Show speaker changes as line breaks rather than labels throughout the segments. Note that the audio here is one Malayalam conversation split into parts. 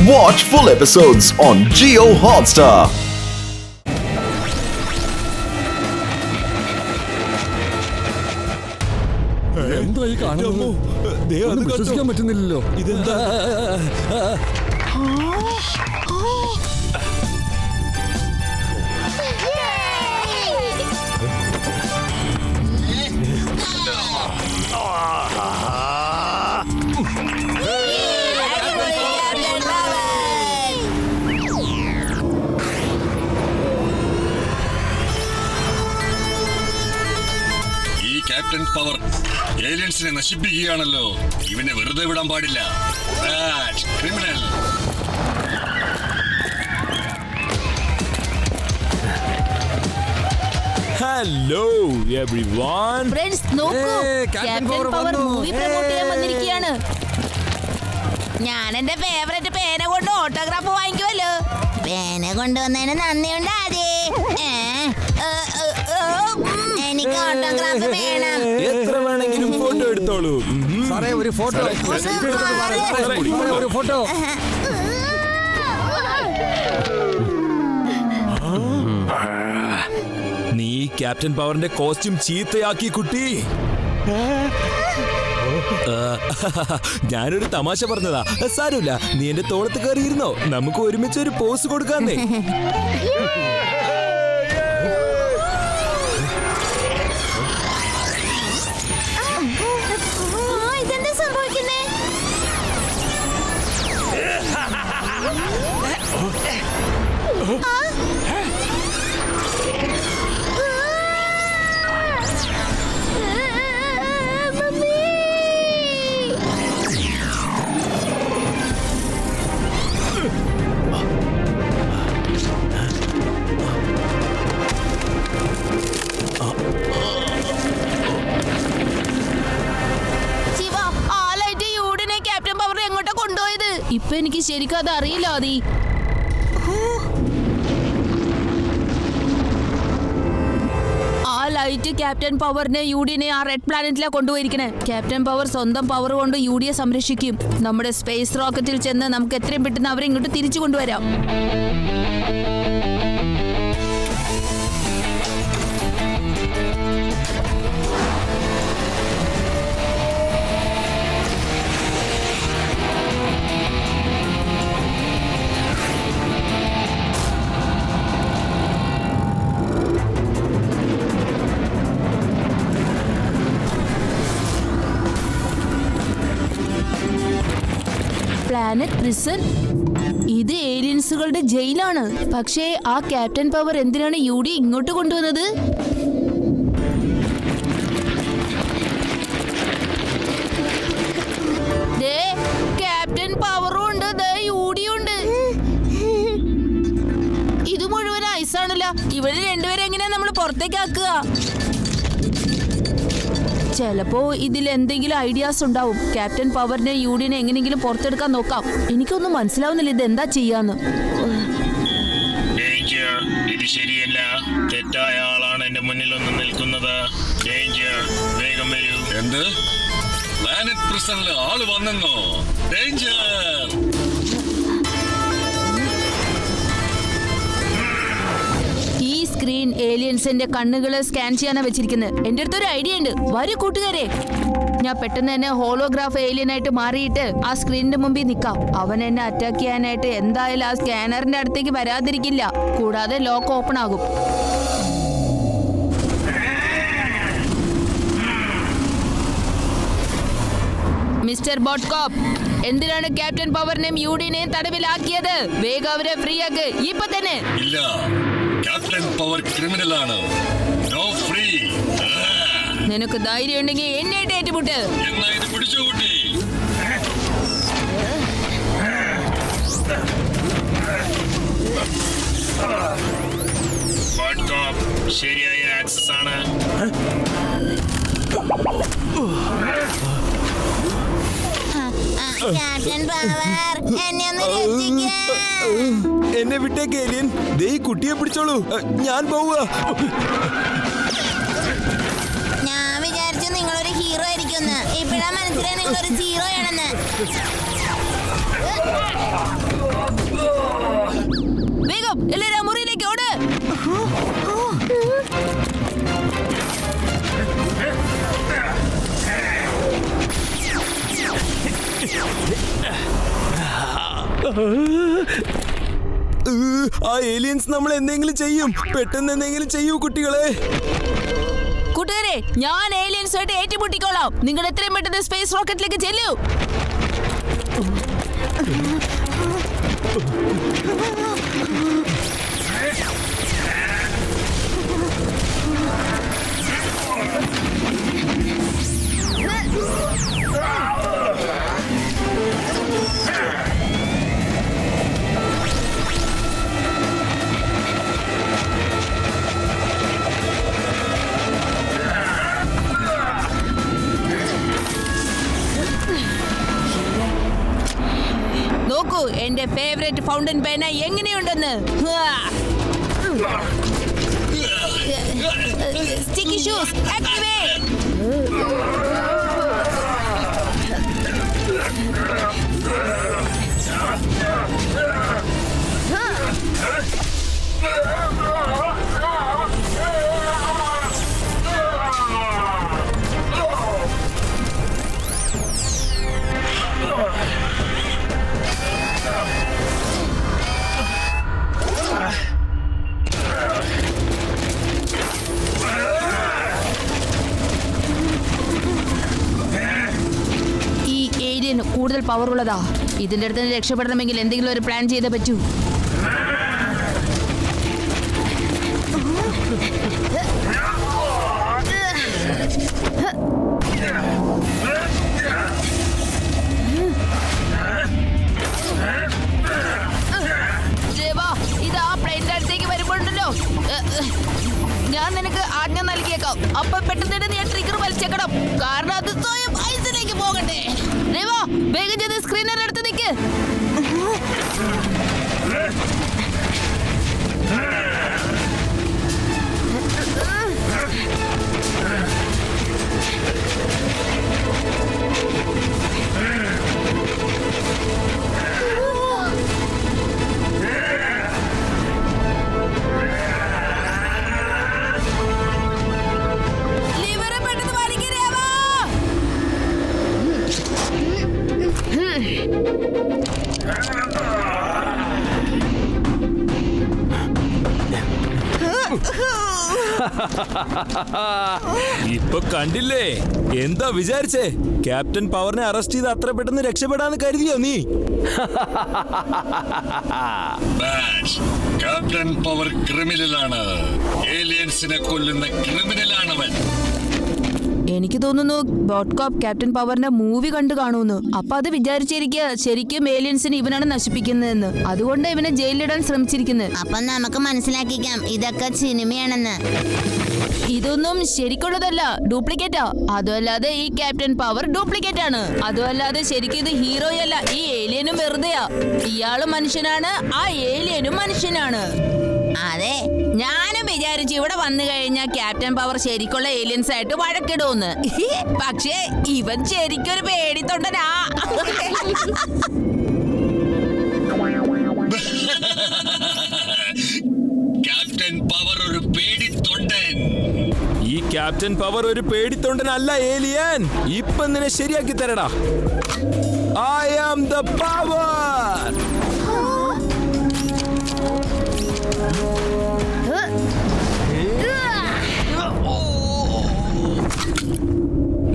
Watch full episodes on Jio Hotstar.
എന്തായി കാണുന്നു? വിശ്വസിക്കാൻ പറ്റുന്നില്ലല്ലോ. ഇതെന്താ?
ക്യാപ്റ്റൻ പവർ ഏലിയൻസിനെ നശിപ്പിക്കുകയാണല്ലോ. ഇവനെ വെറുതെ വിടാൻ പാടില്ല. ക്രിമിനൽ.
Hello everyone.
ഫ്രണ്ട്സ് നോക്കൂ, ക്യാപ്റ്റൻ പവർ മൂവി പ്രൊമോട്ട് ചെയ്യാൻ വന്നിരിക്കുകയാണ്. ഞാൻ എന്റെ ഫേവറേറ്റ് പേന കൊണ്ട് ഓട്ടോഗ്രാഫ് വാങ്ങിക്കുമല്ലോ. പേന കൊണ്ടുവന്നതിന് നന്ദിയുണ്ട് ആദ്യേ. എനിക്ക് ഓട്ടോഗ്രാഫ് വേണം.
എത്ര വേണമെങ്കിലും ഫോട്ടോ എടുത്തോളൂ. സാറേ ഒരു ഫോട്ടോ. ഒരു ഫോട്ടോ. നീ ക്യാപ്റ്റൻ പവറിന്റെ കോസ്റ്റ്യൂം ചീത്തയാക്കി കുട്ടി. ഞാനൊരു തമാശ പറഞ്ഞതാ, സാരമില്ല. നീ എന്റെ തോളത്ത് കയറിയിരുന്നോ, നമുക്ക് ഒരുമിച്ച് ഒരു പോസ് കൊടുക്കാന്നേ.
ഇതെന്താ സംഭവിക്കുന്നേ? ഇപ്പൊ എനിക്ക് ശരിക്കും അത് അറിയില്ല. ആദി, ആ ലൈറ്റ് ക്യാപ്റ്റൻ പവറിനെ യുഡിനെ ആ റെഡ് പ്ലാനറ്റിലാ കൊണ്ടുപോയിരിക്കണേ. ക്യാപ്റ്റൻ പവർ സ്വന്തം പവർ കൊണ്ട് യുഡിയെ സംരക്ഷിക്കും. നമ്മുടെ സ്പേസ് റോക്കറ്റിൽ ചെന്ന് നമുക്ക് എത്രയും പെട്ടെന്ന് അവരെ ഇങ്ങോട്ട് തിരിച്ചു കൊണ്ടുവരാം. പ്ലാനറ്റ് പ്രിസൺ, ഇത് ഏലിയൻസുകളുടെ ജയിലാണ്. പക്ഷേ ആ ക്യാപ്റ്റൻ പവർ എന്തിനാണ് യുഡി ഇങ്ങോട്ട് കൊണ്ടുവന്നത്? ക്യാപ്റ്റൻ പവറും ഉണ്ട്, യുഡിയും ഉണ്ട്. ഇത് മുഴുവൻ ഐസാണല്ലോ. ഇവര് രണ്ടുപേരെ എങ്ങനെയാ നമ്മൾ പുറത്തേക്ക് ആക്കുക? ചിലപ്പോ ഇതിൽ എന്തെങ്കിലും ഐഡിയാസ് ഉണ്ടാവും. ക്യാപ്റ്റൻ പവറിനെ യുഡിനെ എങ്ങനെയെങ്കിലും പുറത്തെടുക്കാൻ നോക്കാം. എനിക്കൊന്നും മനസ്സിലാവുന്നില്ല ഇത് എന്താ ചെയ്യാന്ന്.
ഇത് ശരിയല്ല. തെറ്റായ ആളാണ് എന്റെ മുന്നിൽ ഒന്ന് നിൽക്കുന്നത്. വേഗം വരൂ.
എന്ത്? പ്ലാനറ്റ് പ്രിസണില് ആള് വന്നെന്നോ? ഡേഞ്ചർ.
ഈ സ്ക്രീൻ ഏലിയൻസിന്റെ കണ്ണുകളെ സ്കാൻ ചെയ്യാനാ വെച്ചിരിക്കുന്നത്. എന്റെ അടുത്തൊരു ഐഡിയ ഉണ്ട്. വരൂ കൂട്ടുകാരെ. ഞാൻ പെട്ടെന്ന് തന്നെ ഹോളോഗ്രാഫ് ഏലിയനായിട്ട് മാറിയിട്ട് ആ സ്ക്രീനിന്റെ മുമ്പിൽ നിൽക്കാം. അവൻ എന്നെ അറ്റാക്ക് ചെയ്യാനായിട്ട് എന്തായാലും ആ സ്കാനറിന്റെ അടുത്തേക്ക് വരാതിരിക്കില്ല. കൂടാതെ ലോക്ക് ഓപ്പൺ ആകും. മിസ്റ്റർ ബോട്ട്കോപ്പ്, എന്തിനാണ് ക്യാപ്റ്റൻ പവറിനെയും യുഡിനെയും തടവിലാക്കിയത്? വേഗം അവരെ ഫ്രീ ആക്ക് ഇപ്പൊ തന്നെ.
ഇല്ല, ക്യാപ്റ്റൻ പവർ ക്രിമിനലാണ്. No free.
നിനക്ക് ധൈര്യം ഉണ്ടെങ്കിൽ എന്നെ ഏറ്റുമുട്ട്.
എന്നാ ഇത് പിടിച്ചു കൂട്ടി.
ശരിയായ ആക്സസ് ആണ്.
എന്നെ വിട്ടേക്ക് ഏലിയൻ. ദേ ഈ കുട്ടിയെ പിടിച്ചോളൂ. ഞാൻ പോവുക.
ഞാൻ വിചാരിച്ചു നിങ്ങളൊരു ഹീറോ ആയിരിക്കുമെന്ന്. ഇപ്പഴാ മനസ്സിലായി നിങ്ങളൊരു സീറോ ആണെന്ന്. വേഗം എല്ലാരും ആ മുറിയിലേക്ക് ഓട്.
ആ ഏലിയൻസ് നമ്മൾ എന്തെങ്കിലും ചെയ്യും. പെട്ടെന്ന് എന്തെങ്കിലും ചെയ്യൂ കുട്ടികളെ.
കൂട്ടുകാരെ, ഞാൻ ഏലിയൻസുമായിട്ട് ഏറ്റുമുട്ടിക്കോളാം. നിങ്ങൾ എത്രയും പെട്ടെന്ന് സ്പേസ് റോക്കറ്റിലേക്ക് ചെല്ലൂ. നോക്കൂ എന്റെ ഫേവറേറ്റ് ഫൗണ്ടൻ പേന എങ്ങനെയുണ്ടെന്ന്. Sticky shoes activate. കൂടുതൽ പവർ ഉള്ളതാ. ഇതിന്റെ അടുത്ത് രക്ഷപ്പെടണമെങ്കിൽ എന്തെങ്കിലും ഒരു പ്ലാൻ ചെയ്തേ പറ്റൂ. ഇത് ആ പ്ലെയിൻ്റെ അടുത്തേക്ക് വരുമ്പോഴുണ്ടല്ലോ, ഞാൻ നിനക്ക് ആജ്ഞ നൽകിയേക്കാം. അപ്പൊ പെട്ടെന്ന് നീ ട്രിഗർ വലിച്ചേക്കണം, കാരണം അത് സ്വയം ഐസിലേക്ക് പോകട്ടെ. വേഗം ചെയ്ത് സ്ക്രീനർ എടുത്ത് നിൽക്ക്.
ഇപ്പൊ കണ്ടില്ലേ, എന്താ വിചാരിച്ചേ? ക്യാപ്റ്റൻ പവറിനെ അറസ്റ്റ് ചെയ്ത് അത്ര പെട്ടെന്ന് രക്ഷപ്പെടാന്ന് കരുതിയോ നീ?
Captain power ക്രിമിനലാണ്. ഏലിയൻസിനെ കൊല്ലുന്ന ക്രിമിനലാണവൻ.
എനിക്ക് തോന്നുന്നു ബോട്ട്കോപ്പ് ക്യാപ്റ്റൻ പവറിന്റെ മൂവി കണ്ടു കാണുമെന്ന്. അപ്പൊ അത് വിചാരിച്ചിരിക്കുക ശരിക്കും ഏലിയൻസിന് ഇവനാണ് നശിപ്പിക്കുന്നതെന്ന്. അതുകൊണ്ട് ഇവനെ ജയിലിലിടാൻ ശ്രമിച്ചിരിക്കുന്നത്.
അപ്പൊ നമുക്ക് മനസ്സിലാക്കിക്കാം ഇതൊക്കെ സിനിമയാണെന്ന്.
ഇതൊന്നും ശരിക്കുള്ളതല്ല, ഡ്യൂപ്ലിക്കേറ്റാ. അതുമല്ലാതെ ഈ ക്യാപ്റ്റൻ പവർ ഡ്യൂപ്ലിക്കേറ്റ് ആണ്. അതുമല്ലാതെ ശരിക്കും ഇത് ഹീറോയല്ല, ഈ ഏലിയനും വെറുതെയാ. ഇയാളും മനുഷ്യനാണ്, ആ ഏലിയനും മനുഷ്യനാണ്. അതെ, ഞാനും വിചാരിച്ചു ഇവിടെ വന്നു കഴിഞ്ഞാൽ ക്യാപ്റ്റൻ പവർ ശരിക്കുള്ള ഏലിയൻസ് ആയിട്ട് വഴക്കിടുമെന്ന്. പക്ഷേ ഇവൻ ശരിക്കൊരു പേടിത്തൊണ്ടനാ.
ക്യാപ്റ്റൻ പവർ ഒരു പേടിത്തൊണ്ടൻ.
ഈ ക്യാപ്റ്റൻ പവർ ഒരു പേടിത്തൊണ്ടനല്ല ഏലിയൻ. ഇപ്പൊ നിന്നെ ശരിയാക്കി തരടാ. I am the power.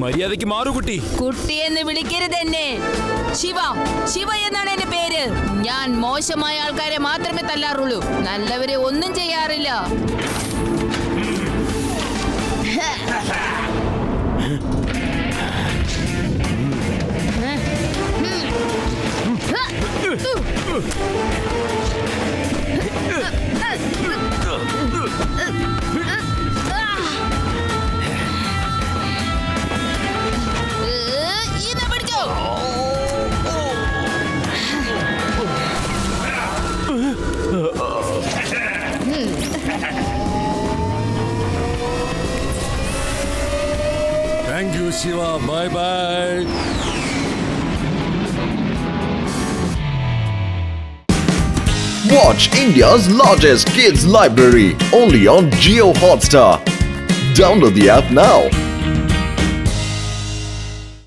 മര്യാദയ്ക്ക് മാറൂ കുട്ടി.
കുട്ടിയെന്ന് വിളിക്കരുത് എന്നെ. ശിവ, ശിവ എന്നാണ് എന്റെ പേര്. ഞാൻ മോശമായ ആൾക്കാരെ മാത്രമേ തല്ലാറുള്ളൂ, നല്ലവരെ ഒന്നും ചെയ്യാറില്ല.
Thank you, Shiva. Bye bye.
Watch India's largest kids library only on Jio Hotstar. Download the app now.